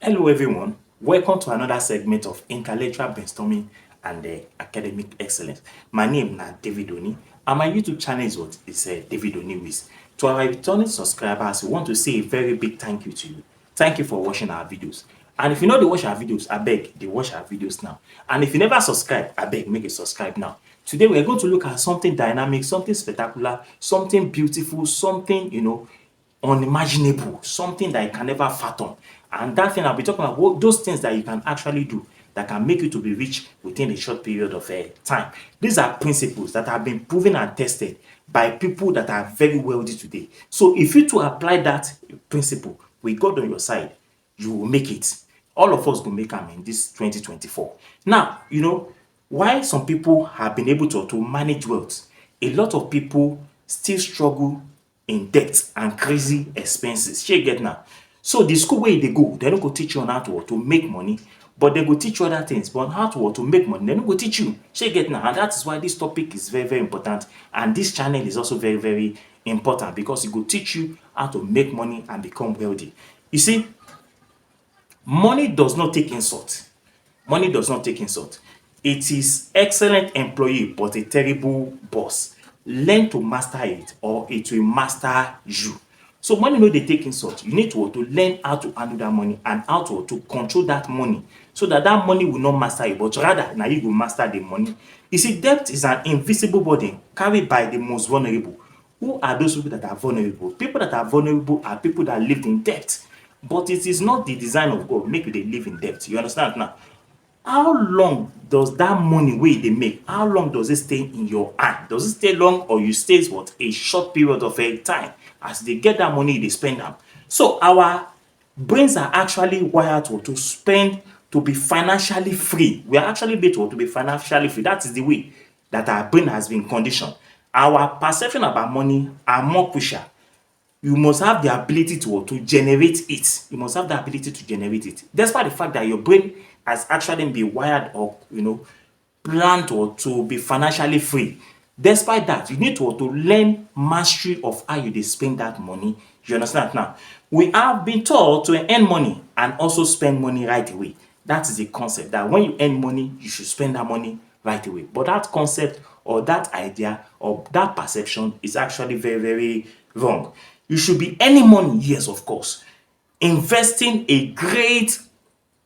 Hello, everyone. Welcome to another segment of intellectual brainstorming and academic excellence. My name is David Oni, and my YouTube channel is David Oni Wiz. To our returning subscribers, we want to say a very big thank you to you. Thank you for watching our videos. And if you know they watch our videos, I beg, they watch our videos now. And if you never subscribe, I beg, make a subscribe now. Today, we're going to look at something dynamic, something spectacular, something beautiful, something, unimaginable, something that you can never fathom. And that thing I'll be talking about, those things that you can actually do that can make you to be rich within a short period of time. These are principles that have been proven and tested by people that are very wealthy today. So if you to apply that principle with God on your side, you will make it. All of us will make them in this 2024. Now, why some people have been able to manage wealth, a lot of people still struggle in debt and crazy expenses. Shey you get now. So the school where they go, they no go teach you on how to make money, but they go teach you other things. But how to make money, they no go teach you. Shey you get now. And that is why this topic is very, very important. And this channel is also very, very important because it will teach you how to make money and become wealthy. You see, money does not take insult. Money does not take insult. It is excellent employee but a terrible boss. Learn to master it or it will master you. So money no dey take insult. You need to learn how to handle that money and how to control that money so that that money will not master you, but rather now you will master the money. You see, debt is an invisible burden carried by the most vulnerable. Who are those people that are vulnerable? People that are vulnerable are people that lived in debt. But it is not the design of God make you dey live in debt. You understand now? How long does that money wey they make, how long does it stay in your hand? Does it stay long or you stay what a short period of time? As they get that money, they spend them. So our brains are actually wired to spend, to be financially free. We are actually made to be financially free. That is the way that our brain has been conditioned. Our perception about money are more crucial. You must have the ability to generate it. You must have the ability to generate it. Despite the fact that your brain has actually been wired or planned to be financially free. Despite that, you need to learn mastery of how you spend that money. You understand now? We have been taught to earn money and also spend money right away. That is the concept that when you earn money, you should spend that money right away. But that concept or that idea or that perception is actually very, very wrong. You should be earning money, yes, of course. Investing a great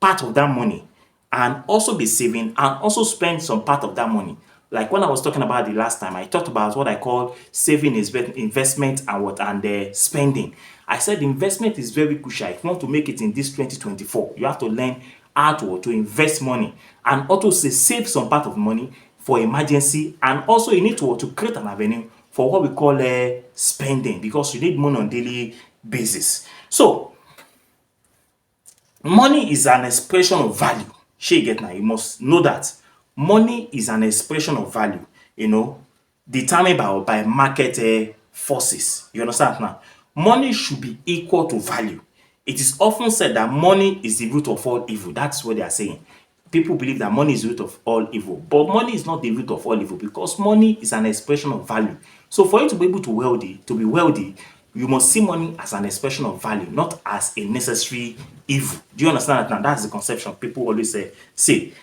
part of that money and also be saving and also spend some part of that money. Like when I was talking about the last time, I talked about what I call saving, investment, and spending. I said investment is very crucial. If you want to make it in this 2024, you have to learn how to invest money and also save some part of money for emergency, and also you need to create an avenue for what we call spending, because you need money on daily basis. So money is an expression of value. Shey you get now, you must know that money is an expression of value, determined by market forces. You understand now? Money should be equal to value. It is often said that money is the root of all evil. That's what they are saying. People believe that money is the root of all evil, but money is not the root of all evil because money is an expression of value. So for you to be able to be wealthy, you must see money as an expression of value, not as a necessary evil. Do you understand that now? That's the conception people always say.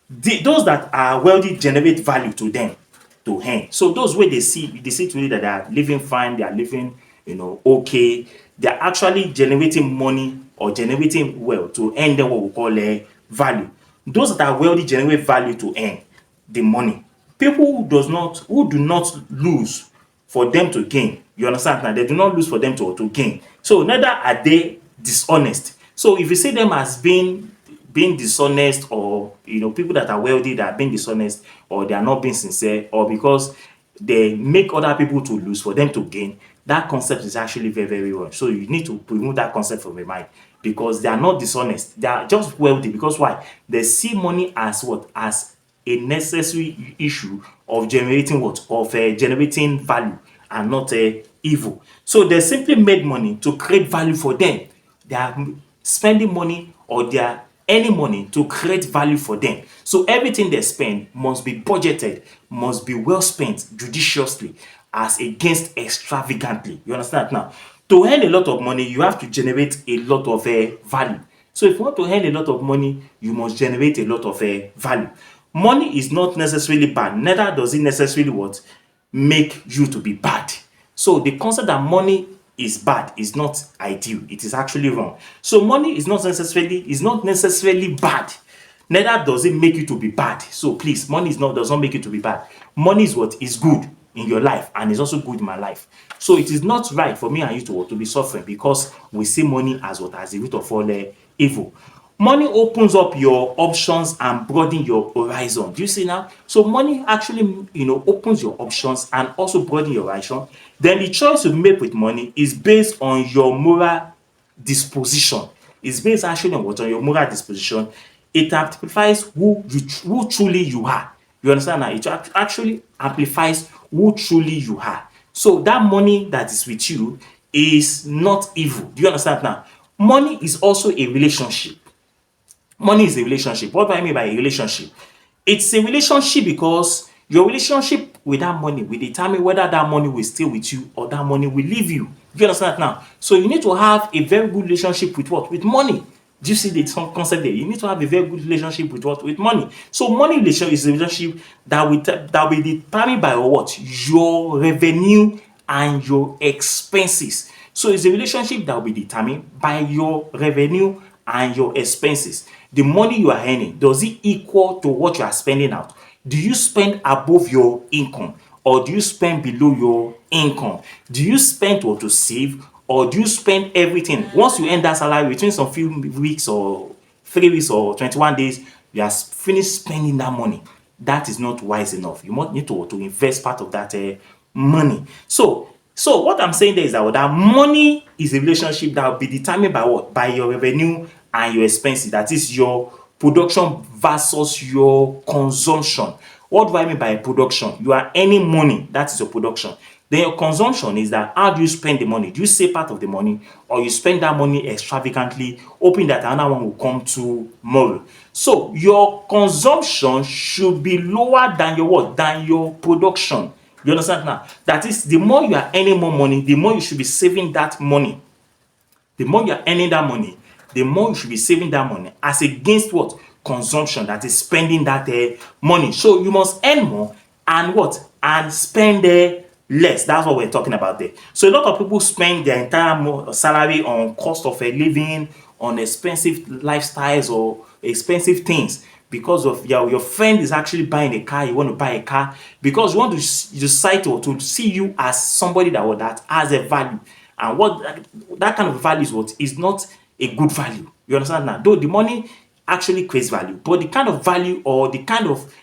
Those that are wealthy generate value to them to earn. So those way they see today that they are living fine, they are living, okay, they are actually generating money or generating wealth to earn them what we call value. Those that are wealthy generate value to earn the money. People who do not lose for them to gain. You understand now? They do not lose for them to gain. So neither are they dishonest. So if you see them as being dishonest, or people that are wealthy that are being dishonest, or they are not being sincere, or because they make other people to lose for them to gain, that concept is actually very, very wrong. So you need to remove that concept from your mind, because they are not dishonest. They are just wealthy because why? They see money as what? As a necessary issue of generating generating value and not evil. So they simply made money to create value for them. They are spending money or they are earning money to create value for them. So everything they spend must be budgeted, must be well spent judiciously as against extravagantly. You understand now? To earn a lot of money, you have to generate a lot of value. So if you want to earn a lot of money, you must generate a lot of value. Money is not necessarily bad, neither does it necessarily what make you to be bad. So the concept that money is bad is not ideal. It is actually wrong. So money is not necessarily bad. Neither does it make you to be bad. So please, money does not make you to be bad. Money is what is good in your life and is also good in my life. So it is not right for me and you to be suffering because we see money as what as the root of all evil. Money opens up your options and broaden your horizon. Do you see now? So money actually, opens your options and also broaden your horizon. Then the choice you make with money is based on your moral disposition. It's based actually on what on your moral disposition. It amplifies who truly you are. You understand now? It actually amplifies who truly you are. So that money that is with you is not evil. Do you understand now? Money is also a relationship. Money is a relationship. What do I mean by a relationship? It's a relationship because your relationship with that money will determine whether that money will stay with you or that money will leave you. Do you understand now? So you need to have a very good relationship with what? With money. Do you see the concept there? You need to have a very good relationship with what? With money. So money relation is a relationship that will be determined by what? Your revenue and your expenses. So it's a relationship that will be determined by your revenue and your expenses. The money you are earning, does it equal to what you are spending out? Do you spend above your income or do you spend below your income? Do you spend what to save or do you spend everything? Once you earn that salary within some few weeks or 3 weeks or 21 days, you are finished spending that money. That is not wise enough. You might need to invest part of that money. So what I'm saying there is that money is a relationship that will be determined by what? By your revenue and your expenses. That is your production versus your consumption. What do I mean by production? You are earning money. That is your production. Then your consumption is that how do you spend the money? Do you save part of the money or you spend that money extravagantly, hoping that another one will come tomorrow? So your consumption should be lower than your what? Than your production. You understand now? That is, the more you are earning more money, the more you should be saving that money. The more you are earning that money, the more you should be saving that money as against what? Consumption, that is spending that money. So you must earn more and what? And spend less. That's what we're talking about there. So a lot of people spend their entire salary on cost of a living, on expensive lifestyles or expensive things because of your friend is actually buying a car. You want to buy a car because you want to decide to see you as somebody that has a value. And what that kind of value is what is not a good value. You understand now? Though the money actually creates value, but the kind of value or the kind of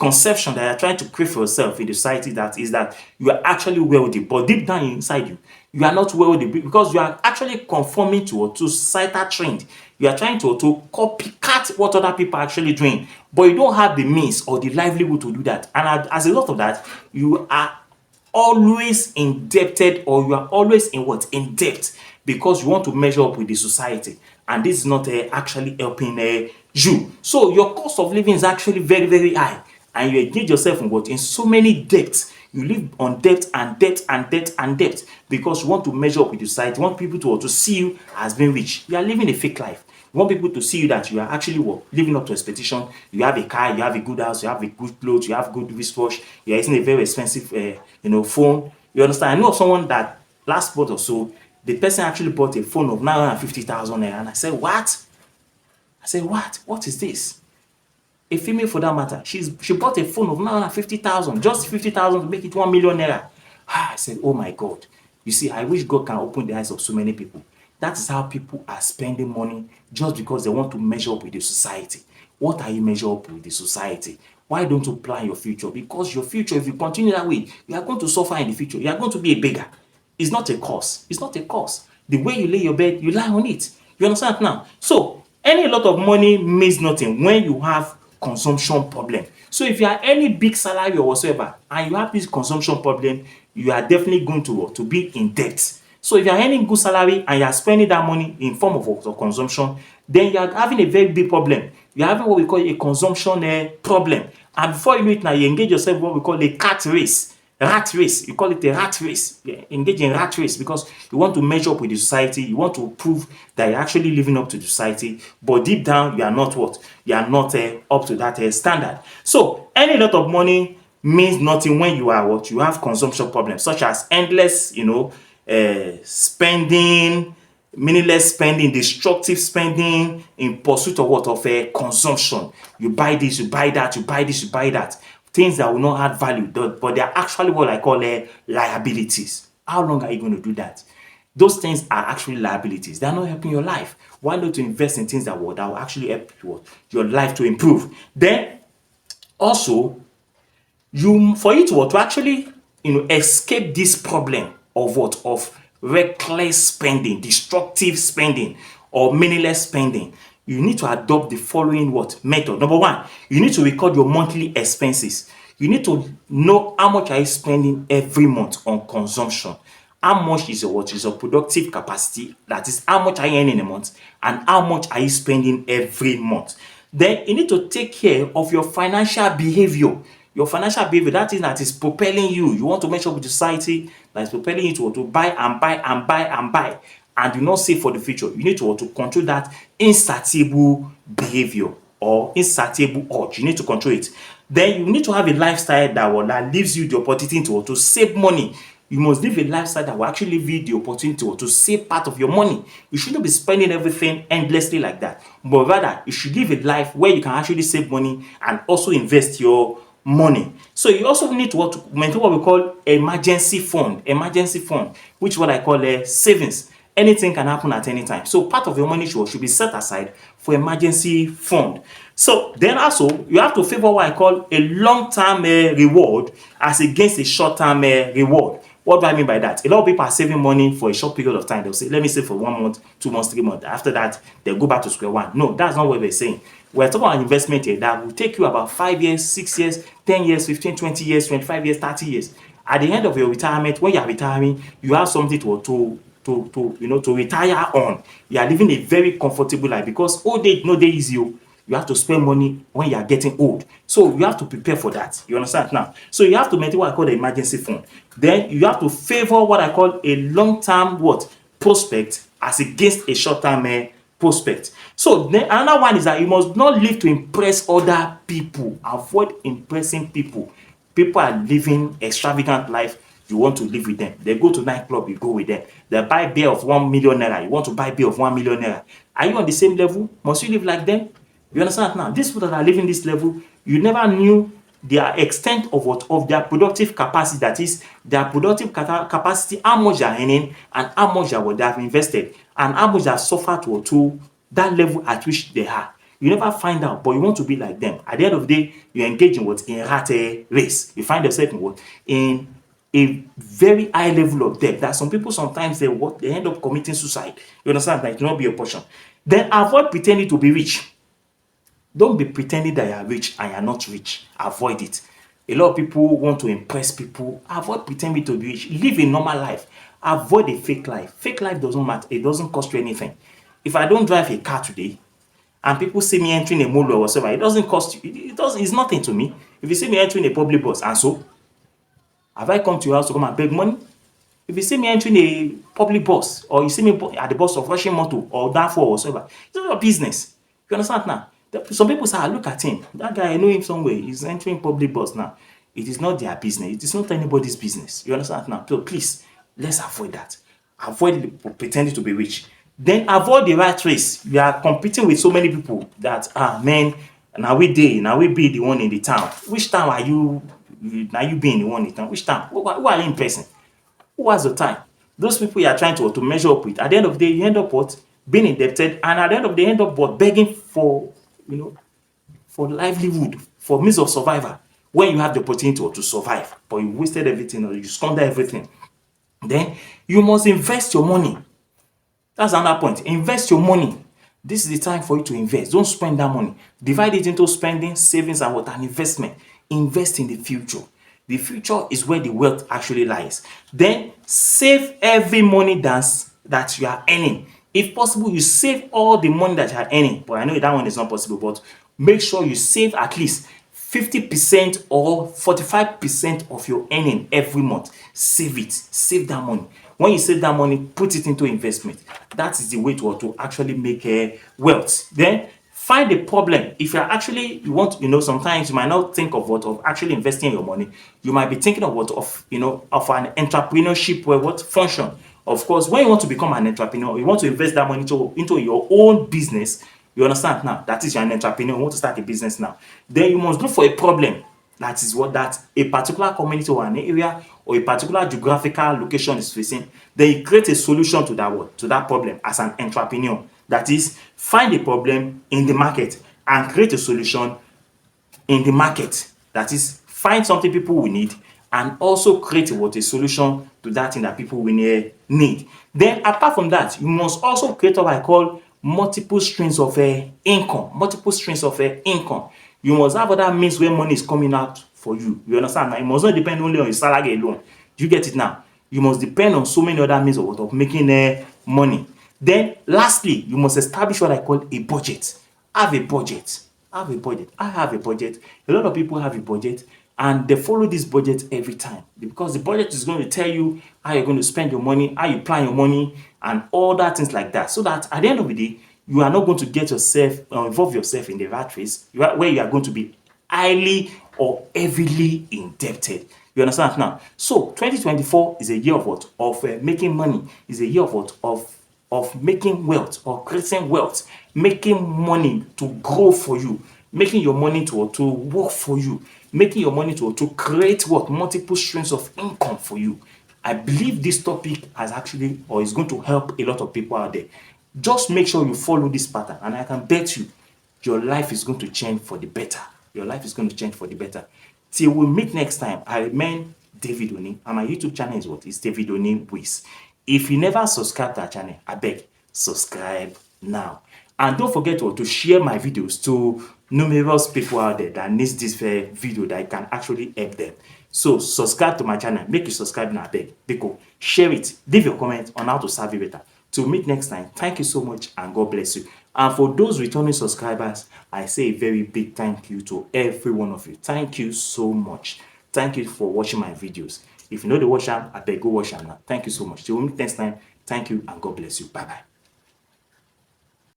conception that you're trying to create for yourself in the society that is that you are actually wealthy, but deep down inside you, you are not wealthy because you are actually conforming to societal trend. You are trying to copycat what other people are actually doing, but you don't have the means or the livelihood to do that. And as a result of that, you are always indebted or you are always in debt because you want to measure up with the society, and this is not actually helping you. So your cost of living is actually very very high and you engage yourself in so many debts. You live on debt and debt and debt and debt because you want to measure up with the society. You want people to see you as being rich. You are living a fake life. You want people to see you that you are actually living up to expectation. You have a car, you have a good house, you have a good clothes, you have good wristwatch, you are using a very expensive phone. You understand? I know of someone that last month or so, the person actually bought a phone of 950,000 naira. And I said, what? I said, what? What is this? A female for that matter. She bought a phone of 950,000, just 50,000 to make it 1 million naira. I said, oh my God. You see, I wish God can open the eyes of so many people. That is how people are spending money just because they want to measure up with the society. What are you measuring up with the society? Why don't you plan your future? Because your future, if you continue that way, you are going to suffer in the future. You are going to be a beggar. It's not a curse. It's not a curse. The way you lay your bed, you lie on it. You understand now? So, earning a lot of money means nothing when you have consumption problem. So if you are earning big salary or whatsoever and you have this consumption problem, you are definitely going to be in debt. So if you are earning good salary and you are spending that money in form of consumption, then you are having a very big problem. You are having what we call a consumption problem. And before you know it now, you engage yourself in what we call a cat race. rat race. You call it a rat race. Yeah, engage in rat race because you want to measure up with the society. You want to prove that you're actually living up to the society. But deep down, you are not what? You are not up to that standard. So any lot of money means nothing when you are what? You have consumption problems such as endless, spending, meaningless spending, destructive spending in pursuit of what? Of consumption. You buy this, you buy that, you buy this, you buy that. Things that will not add value, but they are actually what I call liabilities. How long are you going to do that? Those things are actually liabilities. They are not helping your life. Why not to invest in things that will actually help your life to improve? Then also, for you to actually escape this problem of what? Of reckless spending, destructive spending, or meaningless spending, you need to adopt the following what method. Number one, you need to record your monthly expenses. You need to know how much are you spending every month on consumption. How much is your productive capacity? That is, how much are you earning a month, and how much are you spending every month? Then you need to take care of your financial behavior. Your financial behavior, that thing that is propelling you. You want to make sure with society that is propelling you to buy and buy and buy and buy, and do not save for the future. You need to control that insatiable behavior or insatiable urge. You need to control it. Then you need to have a lifestyle that leaves you the opportunity to save money. You must live a lifestyle that will actually give you the opportunity to save part of your money. You shouldn't be spending everything endlessly like that, but rather you should live a life where you can actually save money and also invest your money. So you also need to maintain what we call emergency fund. Emergency fund, which is what I call savings. Anything can happen at any time. So part of your money should be set aside for emergency fund. So then also you have to favor what I call a long-term reward as against a short-term reward. What do I mean by that? A lot of people are saving money for a short period of time. They'll say, let me save for 1 month, 2 months, 3 months. After that, they'll go back to square one. No, that's not what we're saying. We're talking about investment here that will take you about 5 years, 6 years, 10 years, 15, 20 years, 25 years, 30 years. At the end of your retirement, when you're retiring, you have something to retire on. You are living a very comfortable life because old age no dey easy. You have to spend money when you are getting old. So you have to prepare for that. You understand now? So you have to maintain what I call the emergency fund. Then you have to favor what I call a long-term prospect as against a short-term prospect. So then another one is that you must not live to impress other people. Avoid impressing people. People are living extravagant life. You want to live with them. They go to nightclub, you go with them. They buy beer of 1 million naira. You want to buy beer of 1 million naira. Are you on the same level? Must you live like them? You understand now? These people that are living this level, you never knew their extent of their productive capacity. That is, their productive capacity, how much they are earning, and how much they have invested, and how much they have suffered to that level at which they are. You never find out, but you want to be like them. At the end of the day, you engage in in rat race. You find yourself in a very high level of debt that some people sometimes they end up committing suicide. You understand? That it will not be a portion. Then avoid pretending to be rich. Don't be pretending that you are rich and you are not rich. Avoid it. A lot of people want to impress people. Avoid pretending to be rich. Live a normal life. Avoid a fake life. Fake life doesn't matter. It doesn't cost you anything. If I don't drive a car today and people see me entering a mall or whatever, it doesn't cost you. It's nothing to me. If you see me entering a public bus, and so have I come to your house to come and beg money? If you see me entering a public bus, or you see me at the bus of rushing motor or down for whatsoever, it's not your business. You understand now? Some people say, look at him. That guy, I know him somewhere. He's entering public bus now. It is not their business. It is not anybody's business. You understand now? So please, let's avoid that. Avoid pretending to be rich. Then avoid the rat race. You are competing with so many people that, man, now we be the one in the town. Which town are you? Now you being the one in town. Which town? Who are you in person? Who has the time? Those people you are trying to measure up with. At the end of the day, you end up being indebted, and at the end of the day, you end up begging for for livelihood, for means of survival, when you have the opportunity to survive, but you wasted everything or you squander everything. Then you must invest your money. That's another point. Invest your money. This is the time for you to invest. Don't spend that money. Divide it into spending, savings, and an investment. Invest in the future. The future is where the wealth actually lies. Then save every money that you are earning. If possible, you save all the money that you are earning. But I know that one is not possible, but make sure you save at least 50% or 45% of your earning every month. Save it. Save that money. When you save that money, put it into investment. That is the way to actually make wealth. Then find a problem. If you're actually, you want, sometimes you might not think of what of actually investing your money. You might be thinking of what of, of an entrepreneurship where what function. Of course, when you want to become an entrepreneur, you want to invest that money into your own business. You understand now? That is, you're an entrepreneur, you want to start a business now. Then you must look for a problem. That is what that a particular community or an area or a particular geographical location is facing. Then you create a solution to that problem as an entrepreneur. That is, find a problem in the market and create a solution in the market. That is, find something people will need and also create a solution to that thing that people will need. Then apart from that, you must also create what I call multiple streams of income. Multiple streams of income. You must have other means where money is coming out for you. You understand? Now, it must not depend only on your salary alone. You get it now? You must depend on so many other means of making money. Then lastly, you must establish what I call a budget. Have a budget. Have a budget. I have a budget. A lot of people have a budget and they follow this budget every time because the budget is going to tell you how you're going to spend your money, how you plan your money, and all that things like that. So that at the end of the day, you are not going to get yourself involve yourself in the rat race where you are going to be highly or heavily indebted. You understand now? So 2024 is a year of what? Of making money. Is a year of what? Of making wealth or creating wealth, making money to grow for you, making your money to work for you, making your money to create what? Multiple streams of income for you. I believe this topic has actually or is going to help a lot of people out there. Just make sure you follow this pattern, and I can bet you your life is going to change for the better. Your life is going to change for the better. Till we meet next time, I remain David Oni, and my YouTube channel is what? It's David Oni Wiz. If you never subscribe to our channel, I beg, subscribe now. And don't forget to share my videos to numerous people out there that needs this video that I can actually help them. So subscribe to my channel. Make you subscribe now, I beg. Because share it. Leave your comment on how to serve you better. Till meet next time, thank you so much and God bless you. And for those returning subscribers, I say a very big thank you to every one of you. Thank you so much. Thank you for watching my videos. If you know the watch them, I beg go watch them now. Thank you so much. Till we meet next time, thank you and God bless you. Bye bye.